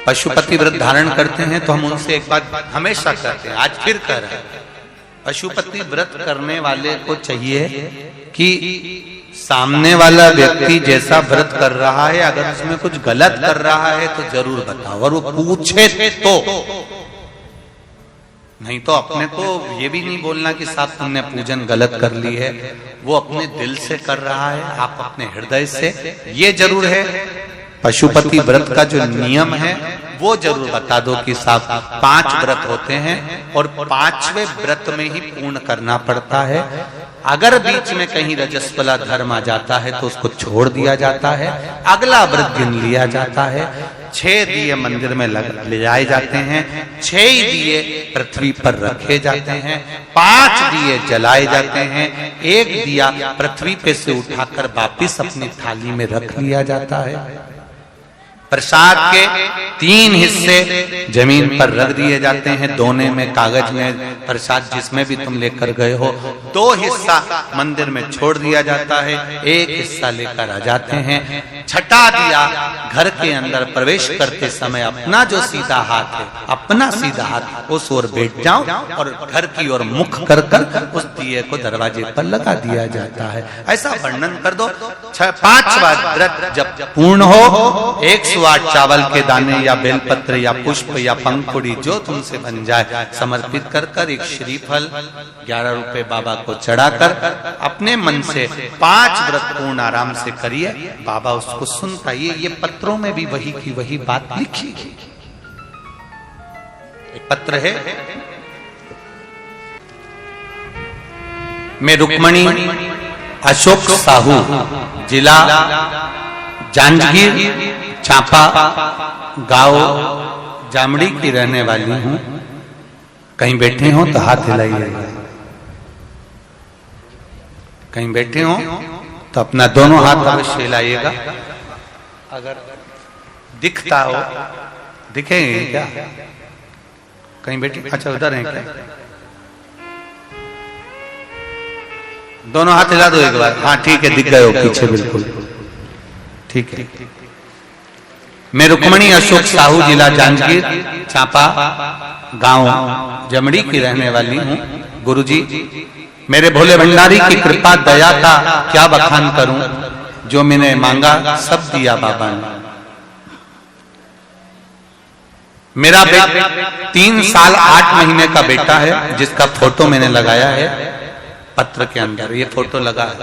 पशुपति व्रत धारण करते हैं तो हम उनसे एक बात हमेशा कहते हैं, आज फिर कह रहे हैं, पशुपति व्रत करने वाले को चाहिए कि सामने वाला व्यक्ति जैसा व्रत कर रहा है अगर उसमें कुछ गलत कर रहा है तो जरूर बताओ, और वो पूछे तो, नहीं तो अपने को ये भी नहीं बोलना कि साहब तुमने पूजन गलत कर ली है। वो अपने दिल से कर रहा है, आप अपने हृदय से। ये जरूर है पशुपति व्रत का जो नियम है वो जरूर बता दो कि साहब 5 व्रत होते हैं और 5वें व्रत में ही पूर्ण करना पड़ता है। अगर बीच में कहीं रजस्वला धर्म आ जाता है तो उसको छोड़ दिया जाता है, अगला व्रत गिन लिया जाता है। 6 दिए मंदिर में ले जाए जाते हैं, 6 दिए पृथ्वी पर रखे जाते हैं, 5 दिए जलाए जाते हैं, 1 दिया पृथ्वी पे से उठाकर वापिस अपनी थाली में रख लिया जाता है। प्रसाद के 3 हिस्से जमीन पर रख दिए जाते हैं, दोने में कागज में प्रसाद जिसमें भी तुम लेकर गए हो, 2 हिस्सा मंदिर में छोड़ दिया जाता है, 1 हिस्सा लेकर आ जाते हैं। छठा दिया घर के अंदर प्रवेश करते समय अपना जो सीधा हाथ है, अपना सीधा हाथ उस ओर बैठ जाओ और घर की ओर मुख कर कर उस दिए को दरवाजे पर लगा दिया जाता है। ऐसा वर्णन कर दो। 5वां व्रत जब पूर्ण हो, 108 चावल के दाने या बेलपत्र या पुष्प या पंखुड़ी जो तुमसे बन जाए समर्पित कर कर एक श्रीफल 11 रुपए बाबा को चढ़ाकर अपने मन से 5 व्रत पूर्ण आराम से करिए। बाबा उसको सुनता। ये पत्रों में भी वही की वही बात लिखी। एक पत्र है, मैं रुक्मणी अशोक साहू, जिला जांजगीर चांपा गांव जामड़ी की रहने वाली हूं। कहीं बैठे हो तो हाथ हिलाइएगा, कहीं बैठे हो तो अपना दोनों हाथ अवश्य हिलाइएगा। अगर दिखता हो, दिखेंगे क्या? कहीं बैठे, अच्छा उधर है क्या? दोनों हाथ हिला दो एक बार। हाँ ठीक है, दिख गए हो पीछे, बिल्कुल ठीक है। मैं रुक्मणी अशोक साहू, जिला जांजगीर चांपा गांव जमड़ी की रहने वाली हूँ। गुरुजी, मेरे भोले भंडारी की कृपा दया का क्या बखान करूं, जो मैंने मांगा सब दिया बाबा ने। मेरा 3 साल 8 महीने का बेटा है, जिसका फोटो मैंने लगाया है पत्र के अंदर। ये फोटो लगा है,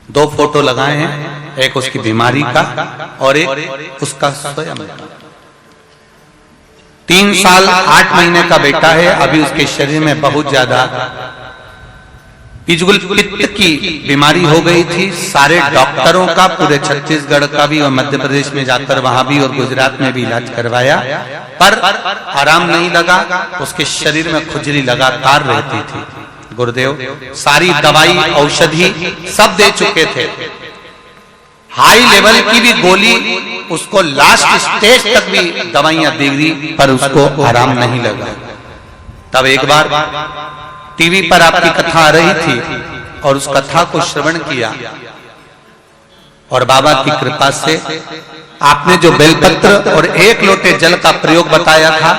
2 फोटो लगाए हैं, एक उसकी बीमारी का और एक उसका स्वयं। 3 साल 8 महीने का बेटा है। अभी उसके शरीर में बहुत ज्यादा पित्त की बीमारी हो गई थी। सारे डॉक्टरों का, पूरे छत्तीसगढ़ का भी और मध्य प्रदेश में जाकर वहां भी और गुजरात में भी इलाज करवाया, पर आराम नहीं लगा। उसके शरीर में खुजली लगातार रहती थी। गुरुदेव सारी दवाई औषधि सब दे चुके थे, हाई लेवल की भी गोली, उसको लास्ट स्टेज तक भी दवाइयां दे दी, पर उसको आराम नहीं लगा। तब एक बार टीवी पर आपकी कथा आ रही थी और उस कथा को श्रवण किया और बाबा की कृपा से आपने जो बेलपत्र और 1 लोटे जल का प्रयोग बताया था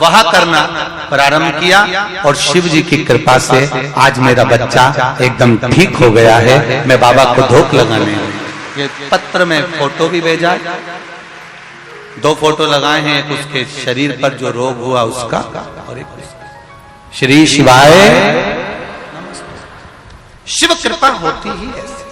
वह करना प्रारंभ किया और शिव जी की कृपा से आज मेरा बच्चा एकदम ठीक हो गया है। मैं बाबा को धोख लगाने, ये पत्र में फोटो भी भेजा, 2 फोटो लगाए हैं, एक उसके शरीर पर जो रोग हुआ उसका और एक श्री शिवाय। शिव कृपा होती ही ऐसे।